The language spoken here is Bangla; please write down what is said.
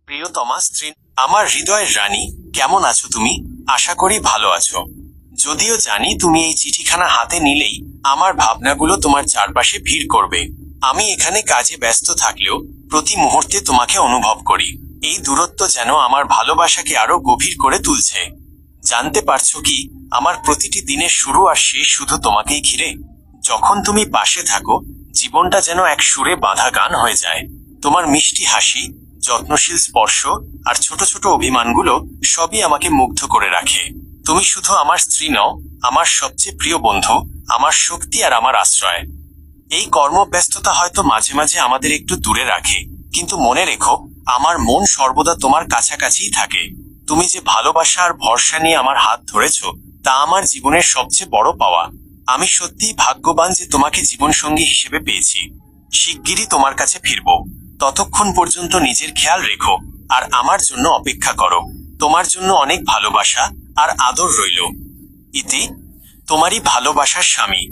প্রিয়তমা স্ত্রী, আমার হৃদয়ের রানী, কেমন আছো তুমি? আশা করি ভালো আছো। যদিও জানি তুমি এই চিঠিখানা হাতে নিলেই আমার ভাবনাগুলো তোমার চারপাশে ভিড় করবে। আমি এখানে কাজে ব্যস্ত থাকলেও প্রতি মুহূর্তে তোমাকে অনুভব করি। এই দূরত্ব যেন আমার ভালোবাসাকে আরো গভীর করে তুলছে। জানতে পারছো কি, আমার প্রতিটি দিনের শুরু আর শেষ শুধু তোমাকেই ঘিরে। যখন তুমি পাশে থাকো, জীবনটা যেন এক সুরে বাঁধা গান হয়ে যায়। তোমার মিষ্টি হাসি, যত্নশীল স্পর্শ আর ছোট ছোট অভিমানগুলো সবই আমাকে মুগ্ধ করে রাখে। তুমি শুধু আমার স্ত্রী নও, আমার সবচেয়ে প্রিয় বন্ধু, আমার শক্তি আর আমার আশ্রয়। এই কর্মব্যস্ততা হয়তো মাঝে মাঝে আমাদের একটু দূরে রাখে, কিন্তু মনে রেখো, আমার মন সর্বদা তোমার কাছাকাছিই থাকে। তুমি যে ভালোবাসা আর ভরসা নিয়ে আমার হাত ধরেছ, তা আমার জীবনের সবচেয়ে বড় পাওয়া। আমি সত্যিই ভাগ্যবান যে তোমাকে জীবনসঙ্গী হিসেবে পেয়েছি। শিগগিরই তোমার কাছে ফিরব। ততক্ষণ পর্যন্ত নিজের খেয়াল রেখো আর আমার জন্য অপেক্ষা করো। তোমার জন্য অনেক ভালোবাসা আর আদর রইল। ইতি, তোমারই ভালোবাসার স্বামী।